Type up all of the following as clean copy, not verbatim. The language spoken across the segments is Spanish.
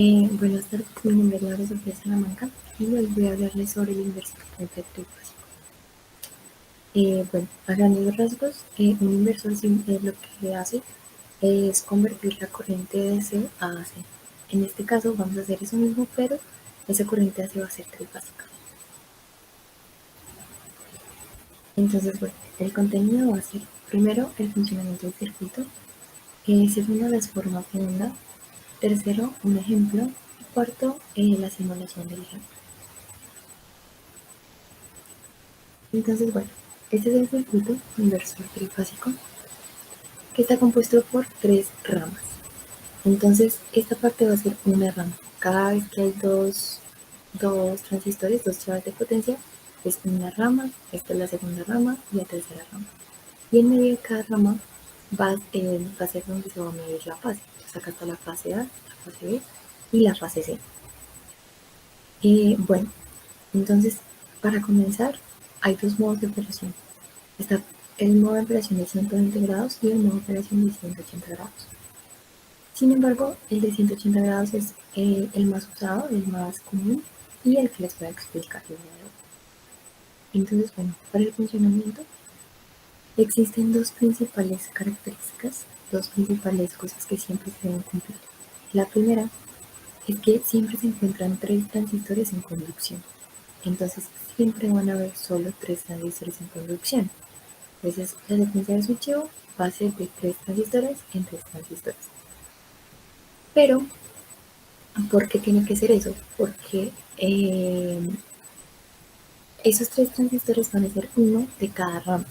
Buenas tardes, mi nombre es Laura Sofía Salamanca y hoy voy a hablarles sobre el inversor trifásico. A grandes rasgos, un inversor lo que hace es convertir la corriente de DC a AC. En este caso vamos a hacer eso mismo, pero esa corriente AC va a ser trifásica. Entonces, el contenido va a ser primero el funcionamiento del circuito, segundo las formas de onda, tercero un ejemplo y cuarto la simulación del ejemplo. Entonces, este es el circuito inversor trifásico que está compuesto por tres ramas. Entonces, esta parte va a ser una rama. Cada vez que hay dos transistores, dos chaves de potencia, es una rama, esta es la segunda rama y la tercera rama. Y en medio de cada rama va a ser donde se va a medir la fase. Entonces, acá está la fase A, la fase B y la fase C. Entonces, para comenzar, hay dos modos de operación. Está el modo de operación de 120 grados y el modo de operación de 180 grados. Sin embargo, el de 180 grados es el más usado, el más común y el que les voy a explicar el día de hoy. Entonces, para el funcionamiento existen dos principales características, dos principales cosas que siempre se deben cumplir. La primera es que siempre se encuentran tres transistores en conducción. Entonces, siempre van a haber solo tres transistores en conducción. Entonces, la secuencia de switcheo va a ser de tres transistores en tres transistores. Pero, ¿por qué tiene que ser eso? Porque esos tres transistores van a ser uno de cada rama.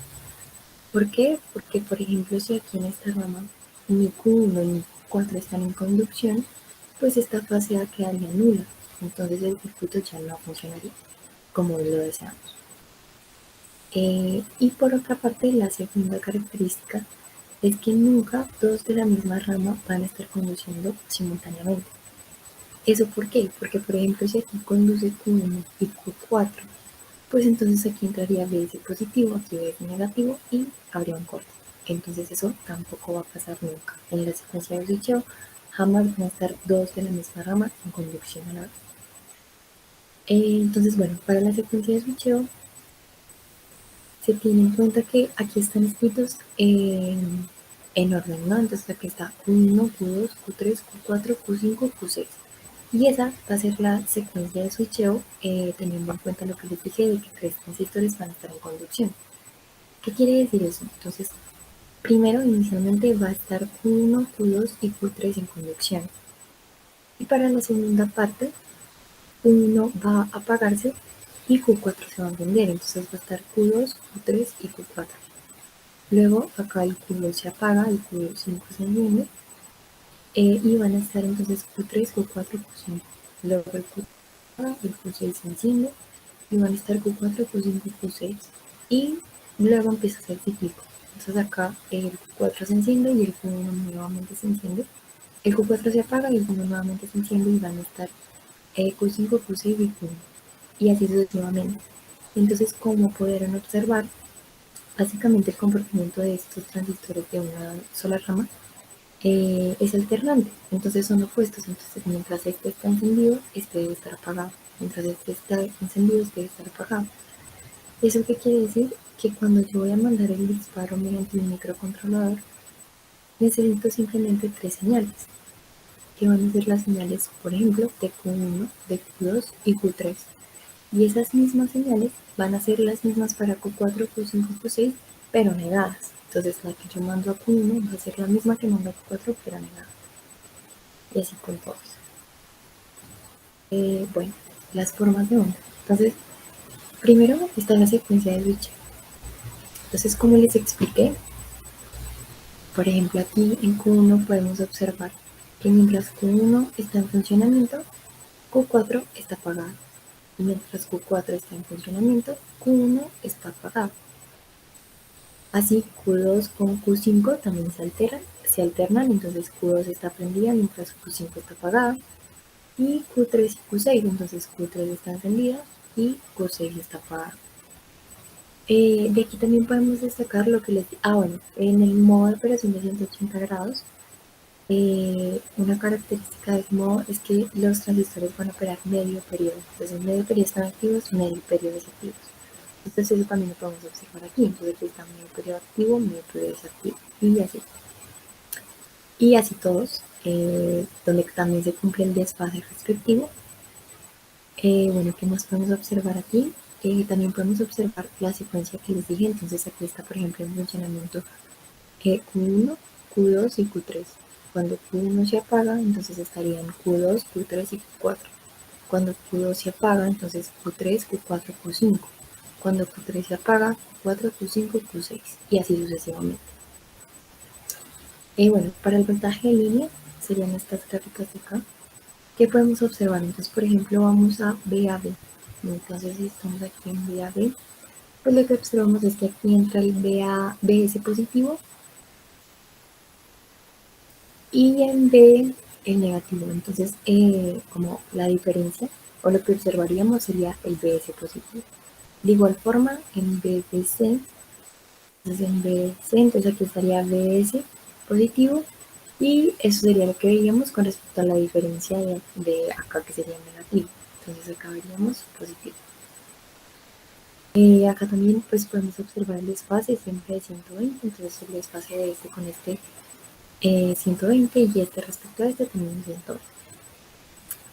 ¿Por qué? Porque, por ejemplo, si aquí en esta rama ni Q1 ni Q4 están en conducción, pues esta fase A quedaría nula. Entonces el circuito ya no funcionaría como lo deseamos. Y por otra parte, la segunda característica es que nunca dos de la misma rama van a estar conduciendo simultáneamente. ¿Eso por qué? Porque, por ejemplo, si aquí conduce Q1 y Q4, pues entonces aquí entraría BS positivo, aquí BS negativo y habría un corte. Entonces eso tampoco va a pasar nunca. En la secuencia de switcheo jamás van a estar dos de la misma rama en conducción a la vez. Entonces, para la secuencia de switcheo se tiene en cuenta que aquí están escritos en orden, ¿no? Entonces aquí está Q1, Q2, Q3, Q4, Q5, Q6. Y esa va a ser la secuencia de switcheo, teniendo en cuenta lo que les dije de que tres transistores van a estar en conducción. ¿Qué quiere decir eso? Entonces, primero, inicialmente va a estar Q1, Q2 y Q3 en conducción. Y para la segunda parte, Q1 va a apagarse y Q4 se va a encender. Entonces va a estar Q2, Q3 y Q4. Luego acá el Q2 se apaga, el Q5 se enciende y van a estar entonces Q3, Q4, Q5. Luego el Q apaga, el Q6 se enciende y van a estar Q4, Q5, Q6. Y luego empieza a ser cíclico. Entonces acá el Q4 se enciende y el Q1 nuevamente se enciende. El Q4 se apaga y el Q1 nuevamente se enciende y van a estar Q5, Q6 y Q1. Y así sucesivamente. Entonces, como pudieron observar, básicamente el comportamiento de estos transistores de una sola rama es alternante, entonces son opuestos. Entonces, mientras este está encendido, este debe estar apagado. Mientras este está encendido, este debe estar apagado. ¿Eso qué quiere decir? Que cuando yo voy a mandar el disparo mediante un microcontrolador, necesito simplemente tres señales, que van a ser las señales, por ejemplo, de Q1, de Q2 y Q3. Y esas mismas señales van a ser las mismas para Q4, Q5, Q6, pero negadas. Entonces la que yo mando a Q1 va a ser la misma que mando a Q4, pero negada. Y así con todos. Las formas de onda. Entonces, primero está la secuencia de switch. Entonces, como les expliqué, por ejemplo, aquí en Q1 podemos observar que mientras Q1 está en funcionamiento, Q4 está apagado. Y mientras Q4 está en funcionamiento, Q1 está apagado. Así Q2 con Q5 también se alternan, entonces Q2 está prendida mientras Q5 está apagada. Y Q3 y Q6, entonces Q3 está encendida y Q6 está apagada. De aquí también podemos destacar lo que les... en el modo de operación de 180 grados, Una característica de modo es que los transistores van a operar medio periodo. Entonces, medio periodo están activos, medio periodo desactivos. Entonces, eso también lo podemos observar aquí. Entonces, aquí está medio periodo activo, medio periodo desactivo, y así. Y así todos, donde también se cumple el desfase respectivo. Bueno, ¿qué más podemos observar aquí? También podemos observar la secuencia que les dije. Entonces, aquí está, por ejemplo, en funcionamiento Q1, Q2 y Q3. Cuando Q1 se apaga, entonces estarían Q2, Q3 y Q4. Cuando Q2 se apaga, entonces Q3, Q4, Q5. Cuando Q3 se apaga, Q4, Q5, Q6 y así sucesivamente. Bueno, para el voltaje de línea serían estas gráficas de acá. ¿Qué podemos observar? Entonces, por ejemplo, vamos a B a B. Entonces, si estamos aquí en B a B, pues lo que observamos es que aquí entra el BS positivo y en B el negativo. Entonces, como la diferencia o lo que observaríamos sería el BS positivo. De igual forma, en BBC, entonces aquí estaría BS positivo y eso sería lo que veríamos con respecto a la diferencia de acá que sería negativo. Entonces acá veríamos positivo. Acá también pues podemos observar el desfase siempre de 120, entonces el desfase de este con este 120 y este respecto a este también 120.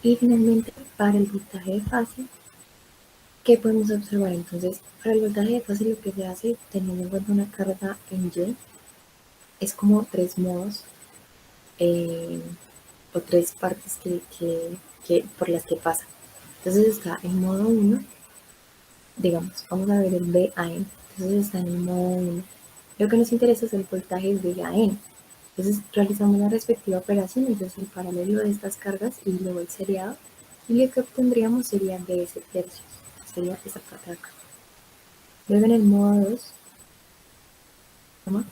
Y finalmente, para el voltaje de fase, ¿qué podemos observar? Entonces, para el voltaje de fase lo que se hace, teniendo en cuenta una carga en Y, es como tres modos eh, o tres partes por las que pasa. Entonces está el modo 1, digamos, vamos a ver el VAN. Entonces está en el modo 1. Lo que nos interesa es el voltaje VAN. Entonces realizamos la respectiva operación, entonces el paralelo de estas cargas y luego el seriado, y lo que obtendríamos sería DS tercios, sería esa parte de acá. Luego en el modo 2, ¿no?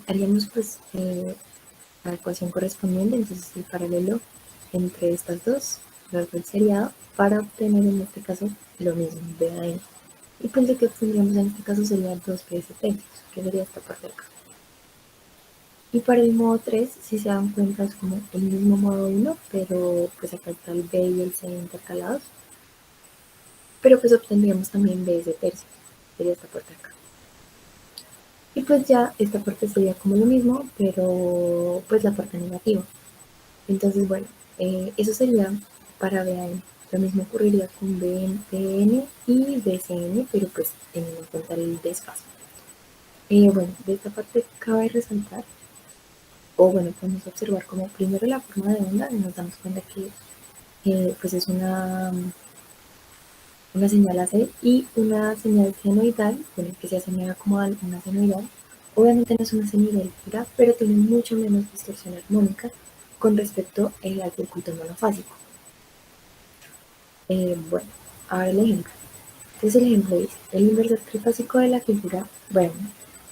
Haríamos pues la ecuación correspondiente, entonces el paralelo entre estas dos, luego el seriado, para obtener en este caso lo mismo, VAN. Y pues lo que obtendríamos en este caso sería 2 PS tercios, que sería esta parte de acá. Y para el modo 3, si se dan cuenta, es como el mismo modo 1, pero pues acá está el B y el C intercalados. Pero pues obtendríamos también BS tercios, sería esta parte de acá. Y pues ya esta parte sería como lo mismo, pero pues la parte negativa. Entonces, bueno, eso sería para BAN. Lo mismo ocurriría con BN y BCN, pero pues teniendo en cuenta el desfase. Bueno, de esta parte cabe resaltar, o bueno, podemos observar como primero la forma de onda, y nos damos cuenta que pues es una señal AC y una señal senoidal, bueno, que se asemeja como a una senoidal. Obviamente no es una senoidal pura, pero tiene mucho menos distorsión armónica con respecto al circuito monofásico. Bueno, ahora el ejemplo. Entonces el ejemplo dice, el inversor trifásico de la figura, bueno,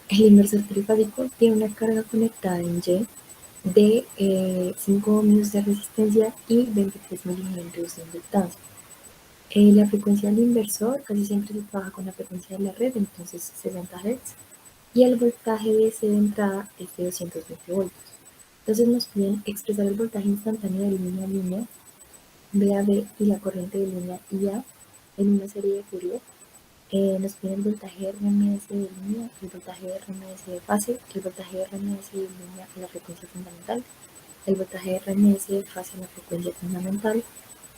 el inversor trifásico tiene una carga conectada en Y de 5 ohmios de resistencia y 23 milihenrios de inductancia. La frecuencia del inversor casi siempre se trabaja con la frecuencia de la red, entonces 60 Hz, y el voltaje DC de entrada es de 220 voltios. Entonces nos piden expresar el voltaje instantáneo de línea a línea, B a B, y la corriente de línea IA en una serie de Fourier. Nos piden el voltaje RMS de línea, el voltaje RMS de fase, el voltaje RMS de línea a la frecuencia fundamental, el voltaje RMS de fase a la frecuencia fundamental,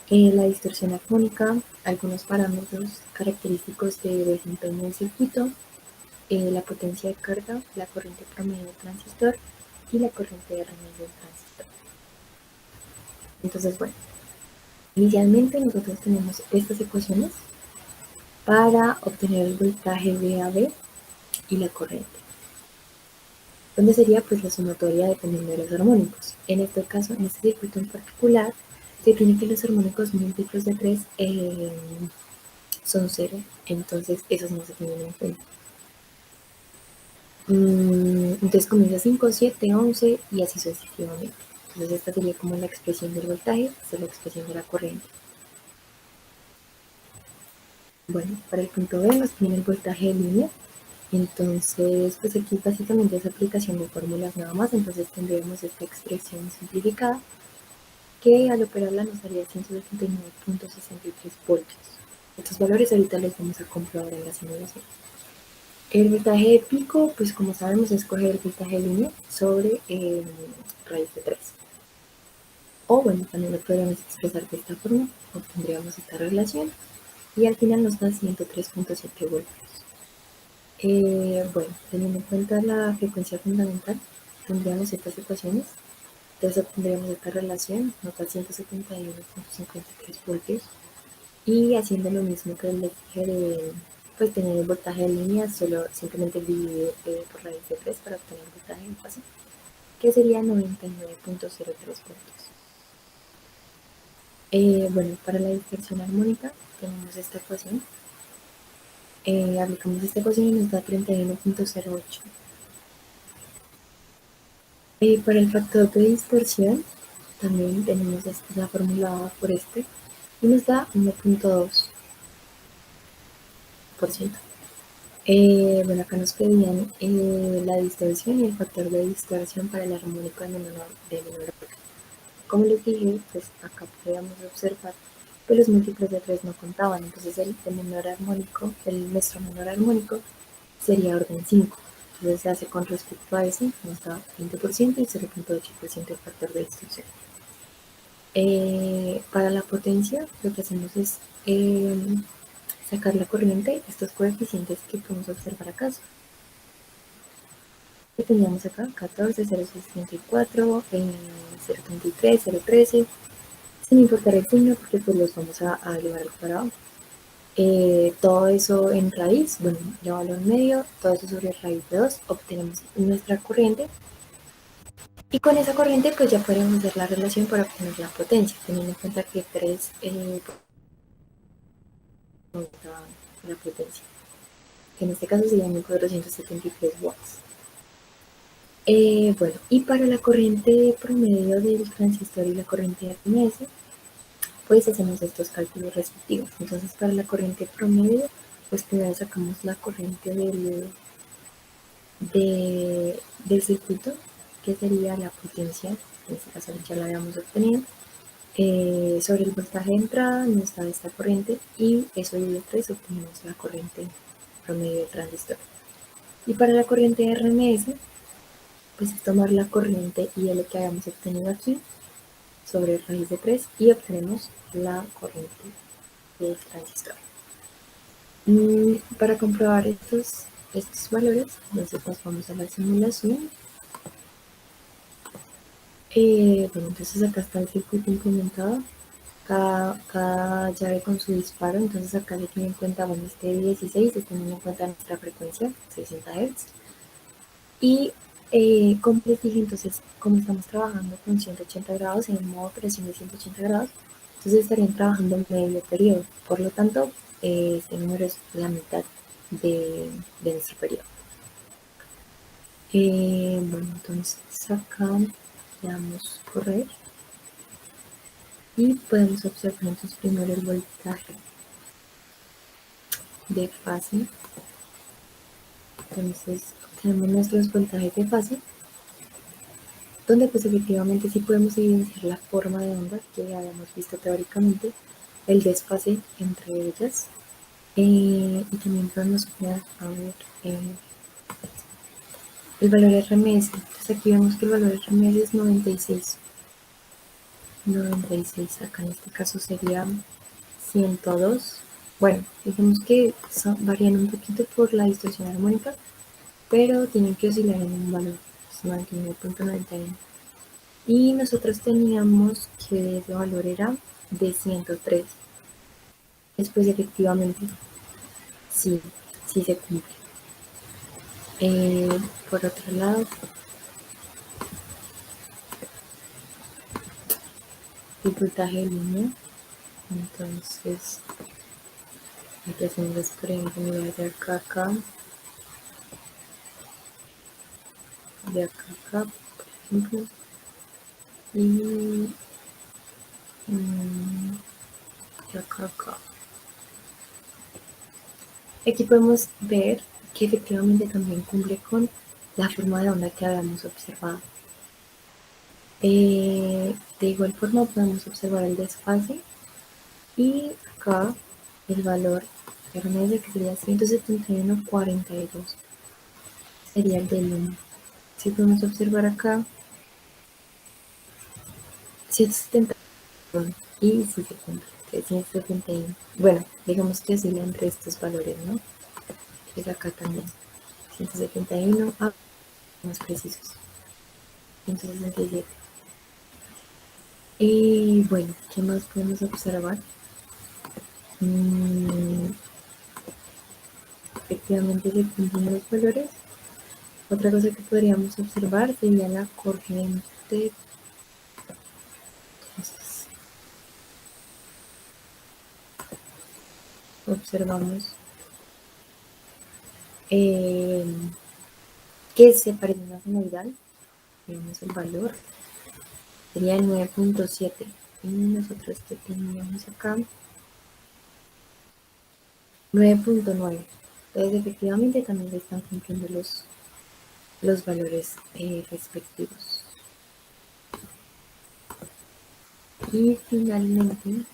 la distorsión armónica, algunos parámetros característicos de desempeño del circuito, la potencia de carga, la corriente promedio del transistor y la corriente de RMS del transistor. Entonces, bueno, inicialmente nosotros tenemos estas ecuaciones para obtener el voltaje VAB y la corriente, donde sería pues la sumatoria dependiendo de los armónicos. En este caso, en este circuito en particular, se tiene que los armónicos múltiplos de 3 son 0, entonces esos no se tienen en cuenta. Entonces comienza 5, 7, 11 y así sucesivamente. Entonces esta sería como la expresión del voltaje, esta es la expresión de la corriente. Bueno, para el punto B nos tiene el voltaje de línea. Entonces, pues aquí básicamente es aplicación de fórmulas nada más, entonces tendríamos esta expresión simplificada que al operarla nos daría 179.63 voltios. Estos valores ahorita los vamos a comprobar en la simulación. El voltaje de pico, pues como sabemos, es coger el voltaje de línea sobre raíz de 3. O bueno, también lo podríamos expresar de esta forma, obtendríamos esta relación y al final nos da 103.7 voltios. Bueno, teniendo en cuenta la frecuencia fundamental, tendríamos estas ecuaciones, entonces obtendríamos esta relación, nos da 171.53 voltios, y haciendo lo mismo que el eje de pues tener el voltaje de línea, solo simplemente dividir por raíz de 3 para obtener el voltaje en fase, que sería 99.03 voltios. Bueno, para la dispersión armónica tenemos esta ecuación, aplicamos esta ecuación y nos da 31.08. Para el factor de distorsión también tenemos la fórmula por este y nos da 1.2%. Bueno, acá nos pedían la distorsión y el factor de distorsión para el armónico de menor orden. Como les dije, pues acá podíamos observar que los múltiplos de 3 no contaban, entonces nuestro menor armónico sería orden 5. Entonces se hace con respecto a ese, nos da 20% y 0.8% el factor de distorsión. Para la potencia, lo que hacemos es sacar la corriente, estos coeficientes que podemos observar acá. Que teníamos acá 14, 0.634, 0.33, 0.13, sin importar el signo porque pues los vamos a llevar al cuadrado. Todo eso en raíz, bueno, llevarlo en medio, todo eso sobre raíz de 2, obtenemos nuestra corriente y con esa corriente pues ya podemos hacer la relación para obtener la potencia, teniendo en cuenta que 3 la potencia, que en este caso sería 1473 watts. Bueno, y para la corriente promedio del transistor y la corriente de RMS, pues hacemos estos cálculos respectivos. Entonces, para la corriente promedio, pues primero sacamos la corriente del circuito, que sería la potencia, en este caso ya la habíamos obtenido, sobre el voltaje de entrada nos da esta corriente y eso dividido 3 obtenemos la corriente promedio del transistor. Y para la corriente de RMS, pues es tomar la corriente IL que habíamos obtenido aquí sobre raíz de 3 y obtenemos la corriente del transistor. Para comprobar estos valores, entonces nos vamos a la simulación. Bueno, entonces acá está el circuito implementado, cada llave con su disparo, entonces acá se tiene en cuenta, bueno, este 16, se tiene en cuenta nuestra frecuencia, 60 Hz, y como les dije, entonces como estamos trabajando con 180 grados, en modo operación de 180 grados, entonces estarían trabajando en medio periodo, por lo tanto, este número es la mitad de nuestro periodo. Bueno, entonces acá le damos correr y podemos observar entonces primero el voltaje de fase. Entonces tenemos nuestros voltajes de fase, donde pues efectivamente sí podemos evidenciar la forma de onda que habíamos visto teóricamente, el desfase entre ellas, y también podemos ver el valor RMS. Entonces aquí vemos que el valor RMS es 96. 96, acá en este caso sería 102. Bueno, digamos que varían un poquito por la distorsión armónica, pero tienen que oscilar en un valor, 99.91. Y nosotros teníamos que ese valor era de 103. Después efectivamente, sí, sí se cumple. Por otro lado, el voltaje de línea, entonces aquí hacemos, por ejemplo, me voy a hacer acá, de acá a acá, por ejemplo, y de acá a acá. Aquí podemos ver que efectivamente también cumple con la forma de onda que habíamos observado. De igual forma podemos observar el desfase y acá el valor RMS, que sería 171,42, sería el del 1. Si podemos observar acá 170 y si se cumple 171. Bueno, digamos que oscila entre estos valores, ¿no? Es acá también 171, más precisos, 167. Y bueno, ¿qué más podemos observar? Efectivamente se cumplen los valores. Otra cosa que podríamos observar sería la corriente. Entonces, observamos eh, que se parece a una senoidal. Vemos el valor, sería el 9,7. Y nosotros que teníamos acá 9,9. Entonces efectivamente también se están cumpliendo los valores respectivos. Y finalmente